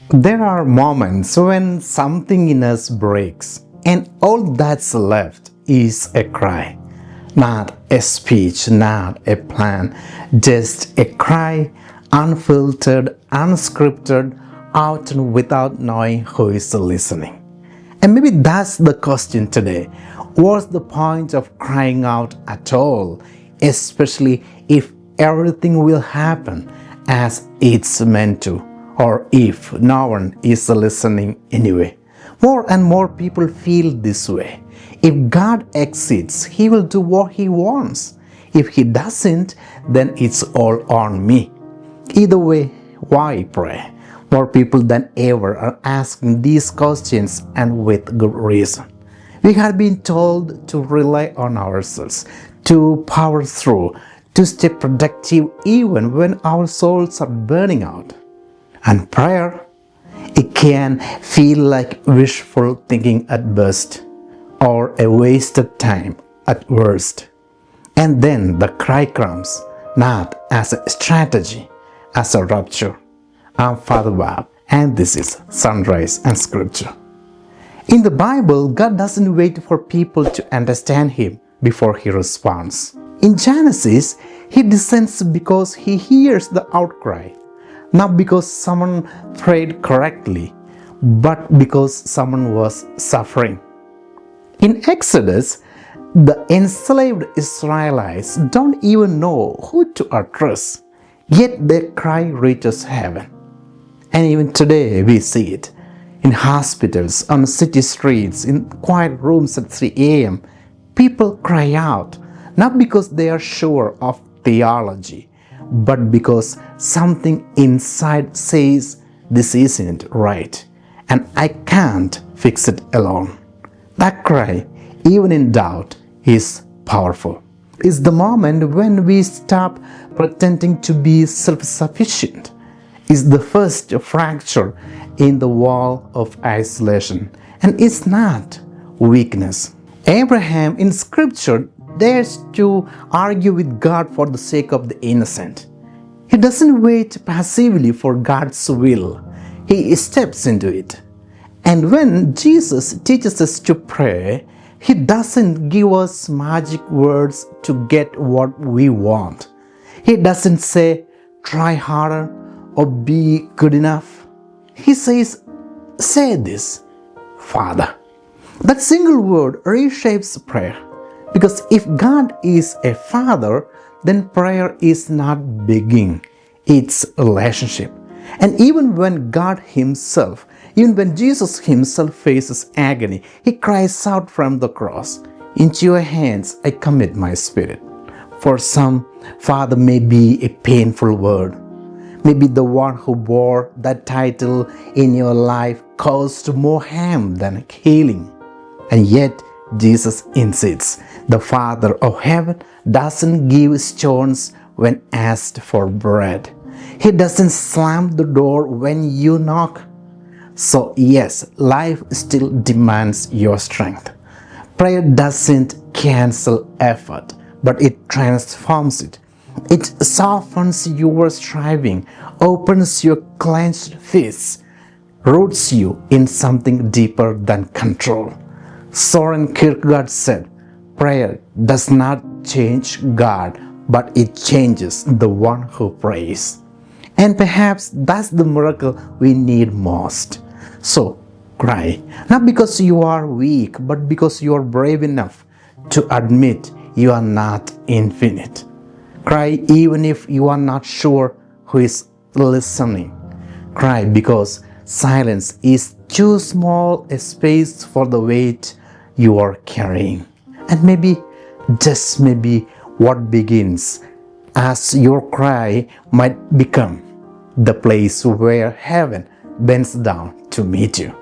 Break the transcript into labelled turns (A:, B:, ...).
A: There are moments when something in us breaks, and all that's left is a cry. Not a speech, not a plan, just a cry, unfiltered, unscripted, out and without knowing who is listening. And maybe that's the question today. What's the point of crying out at all, especially if everything will happen as it's meant to, or if no one is listening anyway? More and more people feel this way. If God exists, He will do what He wants. If He doesn't, then it's all on me. Either way, why pray? More people than ever are asking these questions, and with good reason. We have been told to rely on ourselves, to power through, to stay productive even when our souls are burning out. And prayer, it can feel like wishful thinking at best, or a wasted time at worst. And then the cry comes, not as a strategy, as a rupture. I'm Father Bob, and this is Sunrise and Scripture. In the Bible, God doesn't wait for people to understand Him before He responds. In Genesis, He descends because He hears the outcry, not because someone prayed correctly, but because someone was suffering. In Exodus, the enslaved Israelites don't even know who to address, yet their cry reaches heaven. And even today we see it in hospitals, on city streets, in quiet rooms at 3 a.m. People cry out, not because they are sure of theology, but because something inside says this isn't right, and I can't fix it alone. That cry, even in doubt, is powerful. It's the moment when we stop pretending to be self-sufficient. It's the first fracture in the wall of isolation, and it's not weakness. Abraham in Scripture dares to argue with God for the sake of the innocent. He doesn't wait passively for God's will. He steps into it. And when Jesus teaches us to pray, He doesn't give us magic words to get what we want. He doesn't say, try harder or be good enough. He says, say this, Father. That single word reshapes prayer. Because if God is a father, then prayer is not begging, it's relationship. And even when God Himself, even when Jesus Himself faces agony, He cries out from the cross, into your hands I commit my spirit. For some, Father may be a painful word. Maybe the one who bore that title in your life caused more harm than healing. And yet, Jesus insists, the Father of heaven doesn't give stones when asked for bread. He doesn't slam the door when you knock. So yes, life still demands your strength. Prayer doesn't cancel effort, but it transforms it. It softens your striving, opens your clenched fists, roots you in something deeper than control. Soren Kierkegaard said, prayer does not change God, but it changes the one who prays. And perhaps that's the miracle we need most. So, cry, not because you are weak, but because you are brave enough to admit you are not infinite. Cry even if you are not sure who is listening. Cry because silence is too small a space for the weight you are carrying. And maybe, just maybe, what begins as your cry might become the place where heaven bends down to meet you.